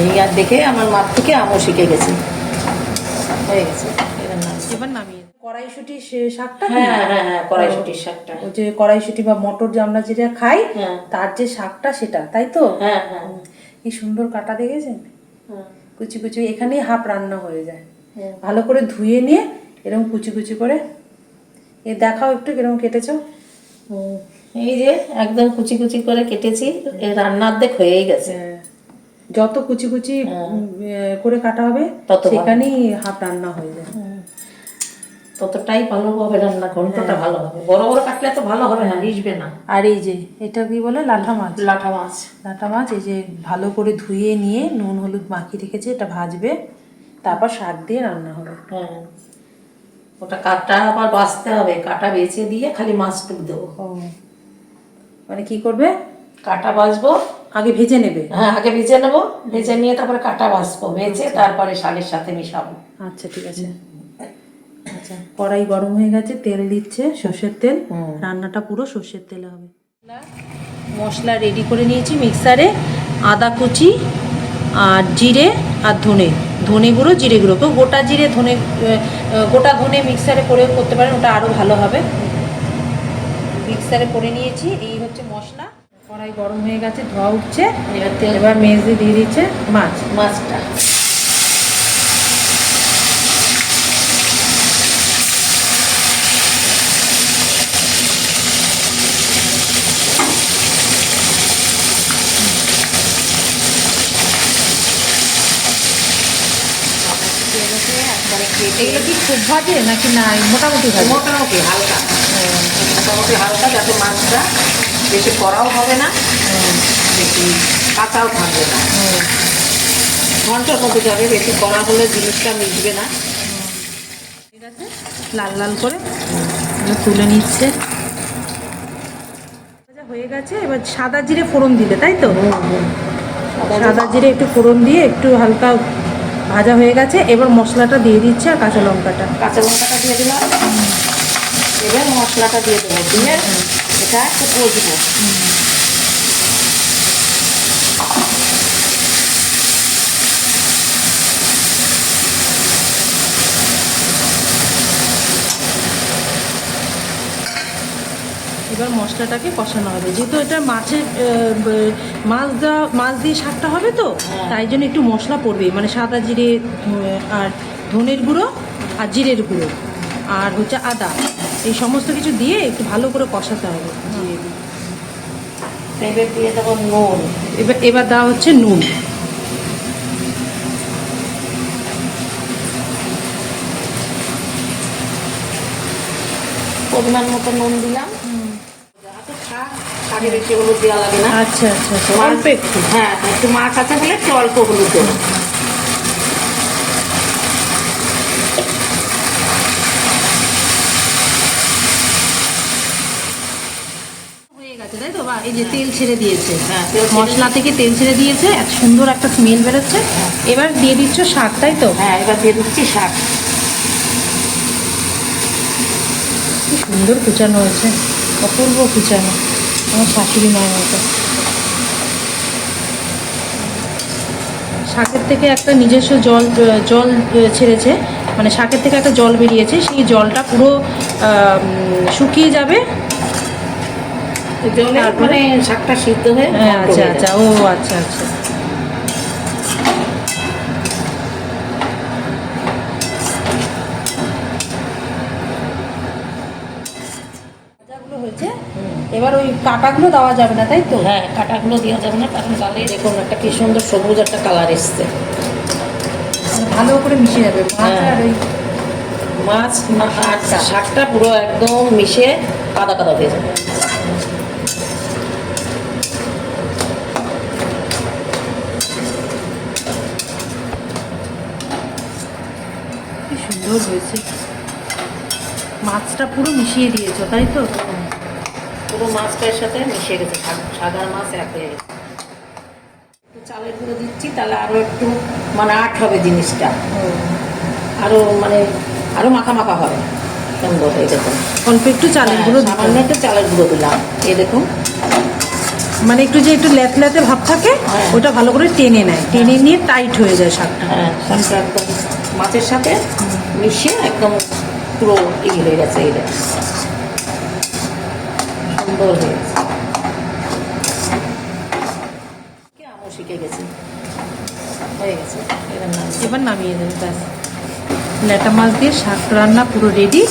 এই আর দেখে আমার মার থেকে আমিও শিখে গেছি, হয়ে গেছে। এবার নামিয়ে কড়াইশুঁটি শাকটা। হ্যাঁ হ্যাঁ হ্যাঁ, কড়াইশুঁটির শাকটা, ওই যে কড়াইশুঁটি বা মটর যে আমরা যেটা খাই, হ্যাঁ তার যে শাকটা সেটা, তাই তো? হ্যাঁ হ্যাঁ কি সুন্দর কাটা দেখেছেন, হ্যাঁ কুচি কুচি, এখানেই হাফ রান্না হয়ে যায়। হ্যাঁ। ভালো করে ধুয়ে নিয়ে এরকম কুচি কুচি করে এ দেখাও একটু কিরকম কেটেছো। এই যে একদম কুচি কুচি করে কেটেছি, এই রান্নার অর্ধেক হয়েই গেছে। যত কুচি কুচি করে কাটা হবে তত ভালো। সেখানেই হাফ রান্না হয়ে যায়। ততটাই ভালো হবে রান্না, ঘন্টটা ভালো হবে। বড় বড় কাটলে তো ভালো হবে না, মিশবে না। আর এই যে এটা কি বলে, লাঠা মাছ। লাঠা মাছ, লাঠা মাছ এই যে ভালো করে ধুয়ে নিয়ে নুন হলুদ মাখিয়ে রেখেছে, এটা ভাজবে, তারপর শাক দিয়ে রান্না হবে। হ্যাঁ ওটা কাটা আবার বাছতে হবে, কাটা বেছে দিয়ে খালি মাছটুক দেবো। ও মানে কি করবে, কাটা বাছবো, আগে ভেজে নেবে? হ্যাঁ আগে ভেজে নেবো, ভেজে নিয়ে তারপরে কাটা বাছবো, ভেজে তারপরে শাকের সাথে মিশাবো। আচ্ছা ঠিক আছে। আচ্ছা কড়াই গরম হয়ে গেছে, তেল দিচ্ছে, সর্ষের তেল। রান্নাটা পুরো সর্ষের তেলে হবে। মশলা রেডি করে নিয়েছি মিক্সারে, আদা কুচি আর জিরে আর ধনে, ধনে গুঁড়ো জিরে গুঁড়ো, কেউ গোটা জিরে ধনে গোটা ধনে মিক্সারে করে করতে পারেন, ওটা আরও ভালো হবে। মিক্সারে করে নিয়েছি, এই হচ্ছে মশলা। কড়াই গরম হয়ে গেছে, ধোয়া উঠছে, এবার মেজে দিয়ে দিচ্ছে মাছটা। এগুলো কি খুব ভাজে নাকি না মোটামুটি ভাজে? মোটামুটি হালকা, মোটামুটি হালকা, যাতে মাছটা বেশি কড়াও হবে না, বেশি কাঁচাও থাকবে না, ঘন্টার মতো যাবে। বেশি কড়া হলে জিনিসটা মিশবে না। ঠিক আছে, লাল লাল করে তুলে নিচ্ছে। হয়ে গেছে, এবার সাদা জিরে ফোড়ন দিলে, তাই তো? সাদা জিরে একটু ফোড়ন দিয়ে একটু হালকা ভাজা হয়ে গেছে, এবার মশলাটা দিয়ে দিচ্ছে আর কাঁচা লঙ্কাটা দিয়ে দিলাম, এবার মশলাটা দিয়ে দেবো, দিয়ে এটা একটু কষবো। এবার মশলাটাকে কষানো হবে, যেহেতু এটা মাছের মাছ দিয়ে শাকটা হবে তো, তাই জন্য একটু মশলা পড়বে, মানে সাদা জিরে আর ধনের গুঁড়ো আর জিরের গুঁড়ো আর হচ্ছে আদা, এই সমস্ত কিছু দিয়ে একটু ভালো করে কষাতে হবে জিরে দিয়ে। এবার দিয়ে দেবো নুন। এবার দেওয়া হচ্ছে নুন। পরিমাণ মতো নুন দিলাম। শাকে বেশি হলুদ দেওয়া লাগে না। আচ্ছা আচ্ছা আচ্ছা, অল্প একটু। হ্যাঁ একটু মাছ আছে বলে একটু অল্প হলুদ দেবো। হয়ে গেছে তাই তো, বা এই যে তেল ছেড়ে দিয়েছে, হ্যাঁ মশলা থেকে তেল ছেড়ে দিয়েছে, এত সুন্দর একটা স্মেল বেরোচ্ছে। এবার দিয়ে দিচ্ছ শাক, তাই তো? হ্যাঁ এবার দিয়ে দিচ্ছি শাক। কি সুন্দর কুচানো হয়েছে, অপূর্ব কুচানো, আমার শাশুড়ি মায়ের মতো। শাকের থেকে একটা নিজস্ব জল ছেড়েছে, মানে শাকের থেকে একটা জল বেরিয়েছে, সেই জলটা পুরো শুকিয়ে যাবে। মানে শাকটা সিদ্ধ হয়ে, হ্যাঁ আচ্ছা আচ্ছা, ও আচ্ছা আচ্ছা। হয়েছে, এবার ওই কাঁটাগুলো দেওয়া যাবে না, তাই তো? হ্যাঁ কাঁটাগুলো দেওয়া যাবে না, কারণ তাহলে দেখুন একটা কি সুন্দর সবুজ একটা কালার এসছে, ভালো করে মিশে যাবে মাছ আর ওই মাছ আর শাকটা পুরো একদম মিশে কাদা কাদা হয়ে যাবে। কি সুন্দর হয়েছে, মাছটা পুরো মিশিয়ে দিয়েছো, তাই তো? পুরো মাছটার সাথে মিশে গেছে, সাদা মাছ এক হয়ে গেছে। চালের গুঁড়ো দিচ্ছি, তাহলে আরো একটু মানে আট হবে জিনিসটা, আরো মানে আরো মাখা মাখা হবে, সুন্দর হয়ে দেখুন। অল্প একটু চালের গুঁড়ো, সামান্য একটু চালের গুঁড়ো দিলাম, এই দেখুন মানে একটু যে একটু ল্যাতে ভাব থাকে হ্যাঁ। ওটা ভালো করে টেনে নেয়, টেনে নিয়ে টাইট হয়ে যায় শাকটা। হ্যাঁ, শাকটা একদম মাছের সাথে মিশিয়ে একদম পুরো হয়ে গেছে, এই দেখ সুন্দর হয়ে গেছে। আমও শিখে গেছি, হয়ে গেছে। এবার নামিয়ে এবার নামিয়ে দেবে, ব্যাস ল্যাটা মাছ দিয়ে শাক রান্না পুরো রেডি।